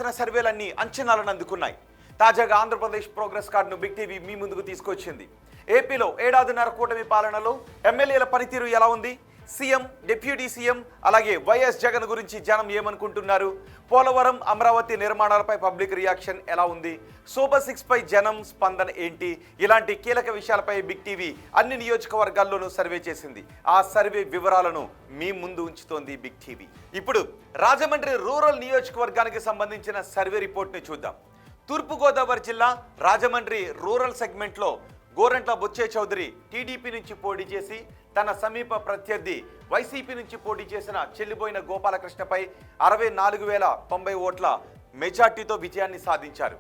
చేసిన సర్వేలన్నీ అంచనాలను అందుకున్నాయి. తాజాగా ఆంధ్రప్రదేశ్ ప్రోగ్రెస్ కార్డును బిగ్ టీవీ మీ ముందుకు తీసుకొచ్చింది. ఏపీలో ఏడాదిన్నర కూటమి పాలనలో ఎమ్మెల్యేల పనితీరు ఎలా ఉంది, సీఎం, డిప్యూటీ సీఎం అలాగే వైఎస్ జగన్ గురించి జనం ఏమనుకుంటున్నారు, పోలవరం, అమరావతి నిర్మాణాలపై పబ్లిక్ రియాక్షన్ ఎలా ఉంది, సూపర్ 6 పై జనం స్పందన ఏంటి, ఇలాంటి కీలక విషయాలపై బిగ్ టీవీ అన్ని నియోజకవర్గాల్లోనూ సర్వే చేసింది. ఆ సర్వే వివరాలను మీ ముందు ఉంచుతోంది బిగ్ టీవీ. ఇప్పుడు రాజమండ్రి రూరల్ నియోజకవర్గానికి సంబంధించిన సర్వే రిపోర్ట్ని చూద్దాం. తూర్పుగోదావరి జిల్లా రాజమండ్రి రూరల్ సెగ్మెంట్లో గోరంట్ల బుచ్చే చౌదరి టీడీపీ నుంచి పోటీ చేసి తన సమీప ప్రత్యర్థి వైసీపీ నుంచి పోటీ చేసిన చెల్లిపోయిన గోపాలకృష్ణపై 64,090 ఓట్ల మెజార్టీతో విజయాన్ని సాధించారు.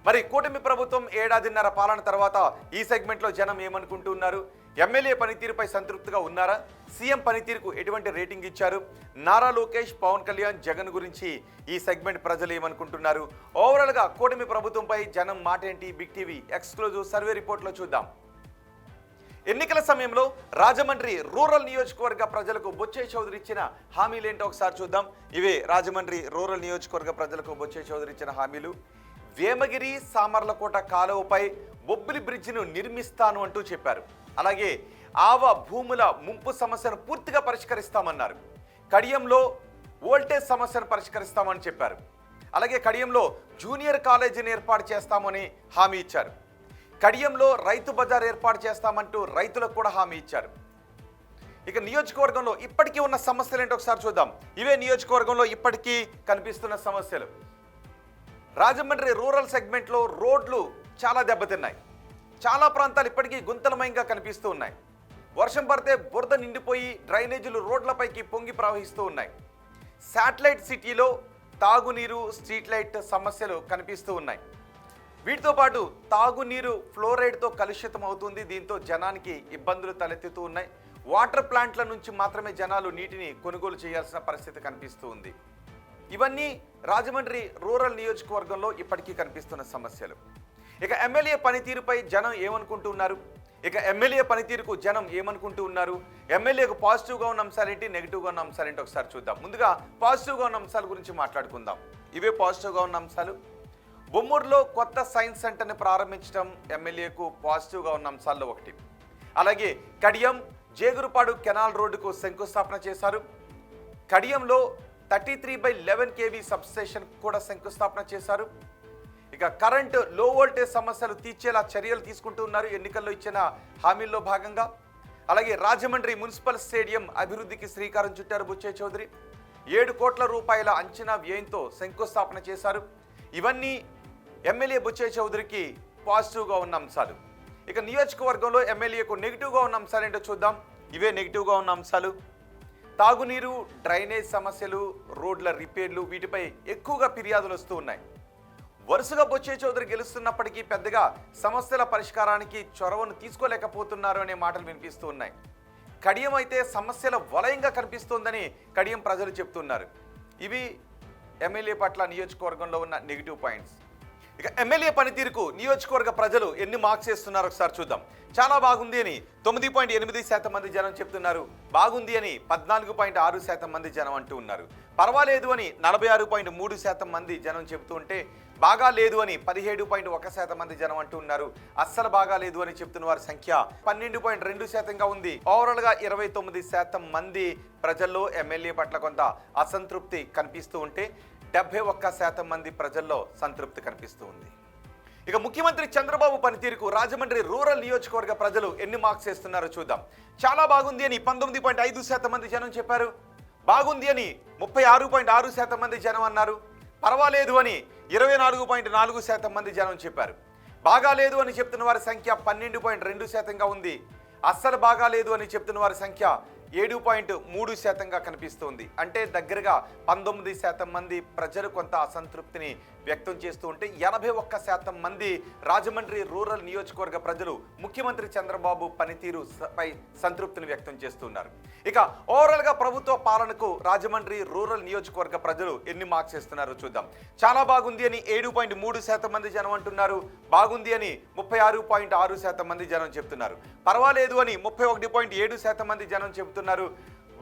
మరి కూటమి ప్రభుత్వం ఏడాదిన్నర పాలన తర్వాత ఈ సెగ్మెంట్లో జనం ఏమనుకుంటున్నారు, ఎమ్మెల్యే పనితీరుపై సంతృప్తిగా ఉన్నారా, సీఎం పనితీరుకు ఎటువంటి రేటింగ్ ఇచ్చారు, నారా లోకేష్, పవన్ కళ్యాణ్, జగన్ గురించి ఈ సెగ్మెంట్ ప్రజలు ఏమనుకుంటున్నారు, ఓవరాల్గా కూటమి ప్రభుత్వంపై జనం మాట ఏంటి, బిగ్ టీవీ ఎక్స్క్లూజివ్ సర్వే రిపోర్ట్లో చూద్దాం. ఎన్నికల సమయంలో రాజమండ్రి రూరల్ నియోజకవర్గ ప్రజలకు బొచ్చే చౌదరి ఇచ్చిన హామీలు ఏంటో ఒకసారి చూద్దాం. ఇవే రాజమండ్రి రూరల్ నియోజకవర్గ ప్రజలకు బొచ్చే చౌదరి ఇచ్చిన హామీలు. వేమగిరి సామర్లకోట కాలువపై బొబ్బిలి బ్రిడ్జిను నిర్మిస్తాను అంటూ చెప్పారు. అలాగే ఆవ భూముల ముంపు సమస్యను పూర్తిగా పరిష్కరిస్తామన్నారు. కడియంలో వోల్టేజ్ సమస్యను పరిష్కరిస్తామని చెప్పారు. అలాగే కడియంలో జూనియర్ కాలేజీని ఏర్పాటు చేస్తామని హామీ ఇచ్చారు. కడియంలో రైతు బజార్ ఏర్పాటు చేస్తామంటూ రైతులకు కూడా హామీ ఇచ్చారు. ఇక నియోజకవర్గంలో ఇప్పటికీ ఉన్న సమస్యలు ఏంటో ఒకసారి చూద్దాం. ఇవే నియోజకవర్గంలో ఇప్పటికీ కనిపిస్తున్న సమస్యలు. రాజమండ్రి రూరల్ సెగ్మెంట్లో రోడ్లు చాలా దెబ్బతిన్నాయి. చాలా ప్రాంతాలు ఇప్పటికీ గుంతలమయంగా కనిపిస్తూ ఉన్నాయి. వర్షం పడితే బురద నిండిపోయి డ్రైనేజీలు రోడ్లపైకి పొంగి ప్రవహిస్తూ ఉన్నాయి. శాటిలైట్ సిటీలో తాగునీరు, స్ట్రీట్ లైట్ సమస్యలు కనిపిస్తూ ఉన్నాయి. వీటితో పాటు తాగునీరు ఫ్లోరైడ్తో కలుషితం అవుతుంది. దీంతో జనానికి ఇబ్బందులు తలెత్తుతూ ఉన్నాయి. వాటర్ ప్లాంట్ల నుంచి మాత్రమే జనాలు నీటిని కొనుగోలు చేయాల్సిన పరిస్థితి కనిపిస్తూ ఉంది. ఇవన్నీ రాజమండ్రి రూరల్ నియోజకవర్గంలో ఇప్పటికీ కనిపిస్తున్న సమస్యలు. ఇక ఎమ్మెల్యే పనితీరుపై జనం ఏమనుకుంటున్నారు, ఎమ్మెల్యే పనితీరుకు జనం ఏమనుకుంటూ ఉన్నారు, ఎమ్మెల్యేకు పాజిటివ్గా ఉన్న అంశాలేంటి, నెగిటివ్గా ఉన్న అంశాలేంటి ఒకసారి చూద్దాం. ముందుగా పాజిటివ్గా ఉన్న అంశాల గురించి మాట్లాడుకుందాం. ఇవే పాజిటివ్గా ఉన్న అంశాలు. బొమ్మూరులో కొత్త సైన్స్ సెంటర్ని ప్రారంభించడం ఎమ్మెల్యేకు పాజిటివ్గా ఉన్న అంశాల్లో ఒకటి. అలాగే కడియం జేగురుపాడు కెనాల్ రోడ్డుకు శంకుస్థాపన చేశారు. కడియంలో 33/11 kV సబ్స్టేషన్ కూడా శంకుస్థాపన చేశారు. ఇక కరెంటు లో వోల్టేజ్ సమస్యలు తీర్చేలా చర్యలు తీసుకుంటున్నారు ఎన్నికల్లో ఇచ్చిన హామీల్లో భాగంగా. అలాగే రాజమండ్రి మున్సిపల్ స్టేడియం అభివృద్ధికి శ్రీకారం చుట్టారు బుచ్చే చౌదరి. 7 కోట్ల రూపాయల అంచనా వ్యయంతో శంకుస్థాపన చేశారు. ఇవన్నీ ఎమ్మెల్యే బుచ్చే చౌదరికి పాజిటివ్గా ఉన్న అంశాలు. ఇక నియోజకవర్గంలో ఎమ్మెల్యేకు నెగిటివ్గా ఉన్న అంశాలు ఏంటో చూద్దాం. ఇవే నెగిటివ్గా ఉన్న అంశాలు. తాగునీరు, డ్రైనేజ్ సమస్యలు, రోడ్ల రిపేర్లు, వీటిపై ఎక్కువగా ఫిర్యాదులు వస్తూ ఉన్నాయి. వరుసగా బొచ్చే చౌదరి గెలుస్తున్నప్పటికీ పెద్దగా సమస్యల పరిష్కారానికి చొరవను తీసుకోలేకపోతున్నారు అనే మాటలు వినిపిస్తూ ఉన్నాయి. కడియం అయితే సమస్యల వలయంగా కనిపిస్తోందని కడియం ప్రజలు చెప్తున్నారు. ఇవి ఎమ్మెల్యే పట్ల నియోజకవర్గంలో ఉన్న నెగిటివ్ పాయింట్స్. ఇక ఎమ్మెల్యే పనితీరుకు నియోజకవర్గ ప్రజలు ఎన్ని మార్క్స్ ఇస్తున్నారో ఒకసారి చూద్దాం. చాలా బాగుంది అని 9.8% మంది జనం చెప్తున్నారు. బాగుంది అని 14.6% మంది జనం అంటూ ఉన్నారు. పర్వాలేదు అని 46.3% మంది జనం చెబుతూ ఉంటే, బాగా లేదు అని 17.1% మంది జనం అంటూ ఉన్నారు. అస్సలు బాగా లేదు అని చెప్తున్న వారి సంఖ్య 12.2%గా ఉంది. ఓవరాల్గా 29% మంది ప్రజల్లో ఎమ్మెల్యే పట్ల కొంత అసంతృప్తి కనిపిస్తూ ఉంటే 71% మంది ప్రజల్లో సంతృప్తి కనిపిస్తూ ఉంది. ఇక ముఖ్యమంత్రి చంద్రబాబు పనితీరుకు రాజమండ్రి రూరల్ నియోజకవర్గ ప్రజలు ఎన్ని మార్క్స్ వేస్తున్నారో చూద్దాం. చాలా బాగుంది అని 19.5% మంది జనం చెప్పారు. బాగుంది అని 36.6% మంది జనం అన్నారు. పర్వాలేదు అని 24.4% మంది జనం చెప్పారు. బాగాలేదు అని చెప్తున్న వారి సంఖ్య 12.2%గా ఉంది. అస్సలు బాగాలేదు అని చెప్తున్న వారి సంఖ్య 7.3%గా కనిపిస్తుంది. అంటే దగ్గరగా 19% మంది ప్రజలు కొంత అసంతృప్తిని వ్యక్తం చేస్తూ ఉంటే 81% మంది రాజమండ్రి రూరల్ నియోజకవర్గ ప్రజలు ముఖ్యమంత్రి చంద్రబాబు పనితీరు పై సంతృప్తిని వ్యక్తం చేస్తున్నారు. ఇక ఓవరాల్గా ప్రభుత్వ పాలనకు రాజమండ్రి రూరల్ నియోజకవర్గ ప్రజలు ఎన్ని మార్క్స్ ఇస్తున్నారో చూద్దాం. చాలా బాగుంది అని 7.3% మంది జనం అంటున్నారు. బాగుంది అని 36.6% మంది జనం చెప్తున్నారు. పర్వాలేదు అని 31.7% మంది జనం చెబుతున్నారు.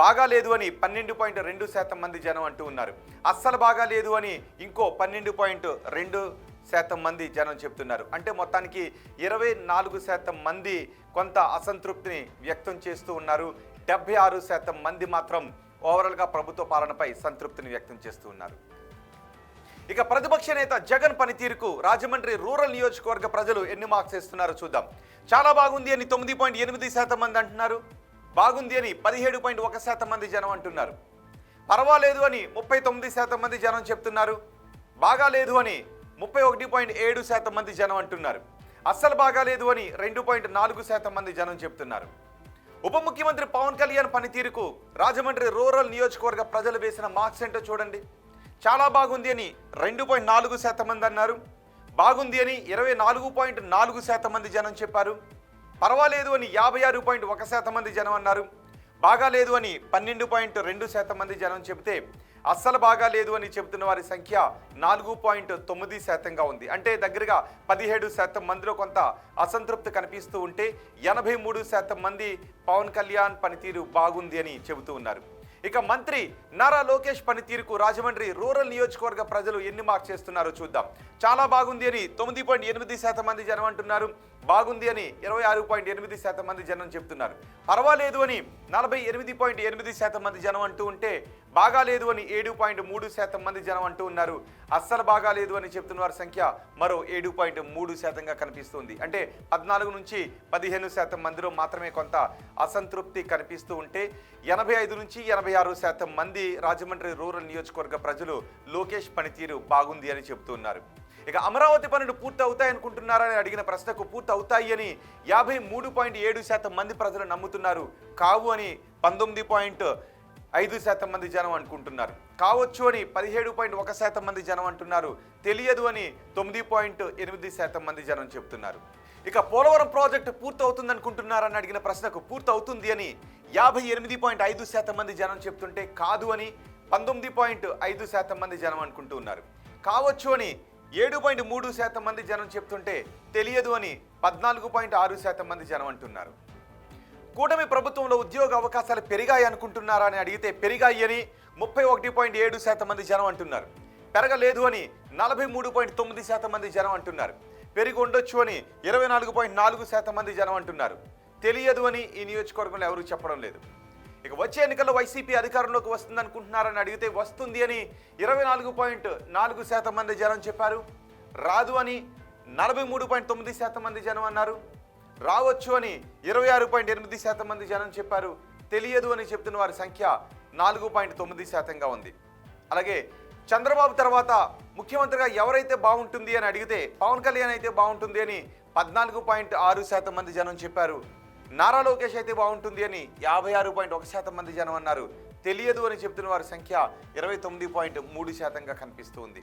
బాగా లేదు అని 12.2% మంది జనం అంటూ ఉన్నారు. అస్సలు బాగా లేదు అని ఇంకో 12.2% మంది జనం చెప్తున్నారు. అంటే మొత్తానికి 24% మంది కొంత అసంతృప్తిని వ్యక్తం చేస్తూ ఉన్నారు. 76% మంది మాత్రం ఓవరాల్గా ప్రభుత్వ పాలనపై సంతృప్తిని వ్యక్తం చేస్తూ ఉన్నారు. ఇక ప్రతిపక్ష నేత జగన్ పనితీరుకు రాజమండ్రి రూరల్ నియోజకవర్గ ప్రజలు ఎన్ని మార్క్స్ ఇస్తున్నారో చూద్దాం. చాలా బాగుంది అని 9.8% మంది అంటున్నారు. బాగుంది అని 17.1% మంది జనం అంటున్నారు. పర్వాలేదు అని 39% మంది జనం చెప్తున్నారు. బాగా లేదు అని 31.7% మంది జనం అంటున్నారు. అస్సలు బాగా లేదు అని 2.4% మంది జనం చెప్తున్నారు. ఉప ముఖ్యమంత్రి పవన్ కళ్యాణ్ పనితీరుకు రాజమండ్రి రూరల్ నియోజకవర్గ ప్రజలు వేసిన మార్క్స్ ఏంటో చూడండి. చాలా బాగుంది అని 2.4% మంది అన్నారు. బాగుంది అని 24.4% మంది జనం చెప్పారు. పర్వాలేదు అని 56.1% మంది జనం అన్నారు. బాగా లేదు అని 12.2% మంది జనం చెబితే అస్సలు బాగా లేదు అని చెబుతున్న వారి సంఖ్య 4.9%గా ఉంది. అంటే దగ్గరగా 17% మందిలో కొంత అసంతృప్తి కనిపిస్తూ ఉంటే 83% మంది పవన్ కళ్యాణ్ పనితీరు బాగుంది అని చెబుతూ ఉన్నారు. ఇక మంత్రి నారా లోకేష్ పనితీరుకు రాజమండ్రి రూరల్ నియోజకవర్గ ప్రజలు ఎన్ని మార్క్స్ చేస్తున్నారో చూద్దాం. చాలా బాగుంది అని 9.8% మంది జనం అంటున్నారు. బాగుంది అని 26.8% మంది జనం చెప్తున్నారు. పర్వాలేదు అని 48.8% మంది జనం అంటూ ఉంటే బాగా లేదు అని 7.3% మంది జనం అంటూ ఉన్నారు. అస్సలు బాగా లేదు అని చెప్తున్న వారి సంఖ్య మరో 7.3%గా కనిపిస్తుంది. అంటే 14 నుంచి 15% మందిలో మాత్రమే కొంత అసంతృప్తి కనిపిస్తూ ఉంటే 85 నుంచి 86% మంది రాజమండ్రి రూరల్ నియోజకవర్గ ప్రజలు లోకేష్ పనితీరు బాగుంది అని చెబుతున్నారు. ఇక అమరావతి పనులు పూర్తి అవుతాయనుకుంటున్నారని అడిగిన ప్రశ్నకు పూర్తి అవుతాయి అని 53.7% మంది ప్రజలు నమ్ముతున్నారు. కావు అని 19.5% మంది జనం అనుకుంటున్నారు. కావచ్చు అని 17.1% మంది జనం అంటున్నారు. తెలియదు అని 9.8% మంది జనం చెప్తున్నారు. ఇక పోలవరం ప్రాజెక్టు పూర్తి అవుతుంది అనుకుంటున్నారని అడిగిన ప్రశ్నకు పూర్తి అవుతుంది అని 58.5% మంది జనం చెప్తుంటే కాదు అని 19.5% మంది జనం అనుకుంటూ ఉన్నారు. కావచ్చు అని 7.3% మంది జనం చెప్తుంటే తెలియదు అని 14.6% మంది జనం అంటున్నారు. కూటమి ప్రభుత్వంలో ఉద్యోగ అవకాశాలు పెరిగాయి అనుకుంటున్నారా అని అడిగితే పెరిగాయి అని 31.7% మంది జనం అంటున్నారు. పెరగలేదు అని 43.9% మంది జనం అంటున్నారు. పెరిగి ఉండొచ్చు అని 24.4% మంది జనం అంటున్నారు. తెలియదు అని ఈ నియోజకవర్గంలో ఎవరూ చెప్పడం లేదు. ఇక వచ్చే ఎన్నికల్లో వైసీపీ అధికారంలోకి వస్తుంది అనుకుంటున్నారని అడిగితే వస్తుంది అని 24.4% మంది జనం చెప్పారు. రాదు అని 43.9% మంది జనం అన్నారు. రావచ్చు అని 26.8% మంది జనం చెప్పారు. తెలియదు అని చెప్తున్న వారి సంఖ్య 4.9%గా ఉంది. అలాగే చంద్రబాబు తర్వాత ముఖ్యమంత్రిగా ఎవరైతే బాగుంటుంది అని అడిగితే పవన్ కళ్యాణ్ అయితే బాగుంటుంది అని 14.6% మంది జనం చెప్పారు. నారా లోకేష్ అయితే బాగుంటుంది అని 56.1% మంది జనం అన్నారు. తెలియదు అని చెప్తున్న వారి సంఖ్య 29.3%గా కనిపిస్తుంది.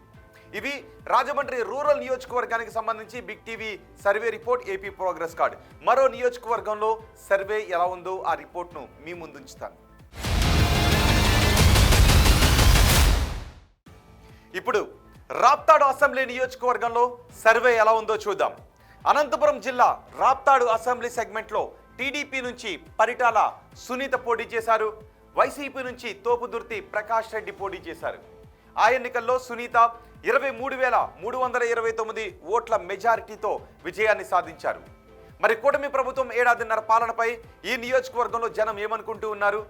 ఇవి రాజమండ్రి రూరల్ నియోజకవర్గానికి సంబంధించి big TV survey report AP progress card. మరో నియోజకవర్గంలో సర్వే ఎలా ఉందో ఆ రిపోర్ట్ను మీ ముందుంచుతాను. ఇప్పుడు రాప్తాడు అసెంబ్లీ నియోజకవర్గంలో సర్వే ఎలా ఉందో చూద్దాం. అనంతపురం జిల్లా రాప్తాడు అసెంబ్లీ సెగ్మెంట్లో టీడీపీ నుంచి పరిటాల సునీత పోటీ చేశారు. వైసీపీ నుంచి తోపుదుర్తి ప్రకాష్ రెడ్డి పోటీ చేశారు. ఆ ఎన్నికల్లో సునీత 23,329 ఓట్ల మెజారిటీతో విజయాన్ని సాధించారు. మరి కూటమి ప్రభుత్వం ఏడాదిన్నర పాలనపై ఈ నియోజకవర్గంలో జనం ఏమనుకుంటూ ఉన్నారు?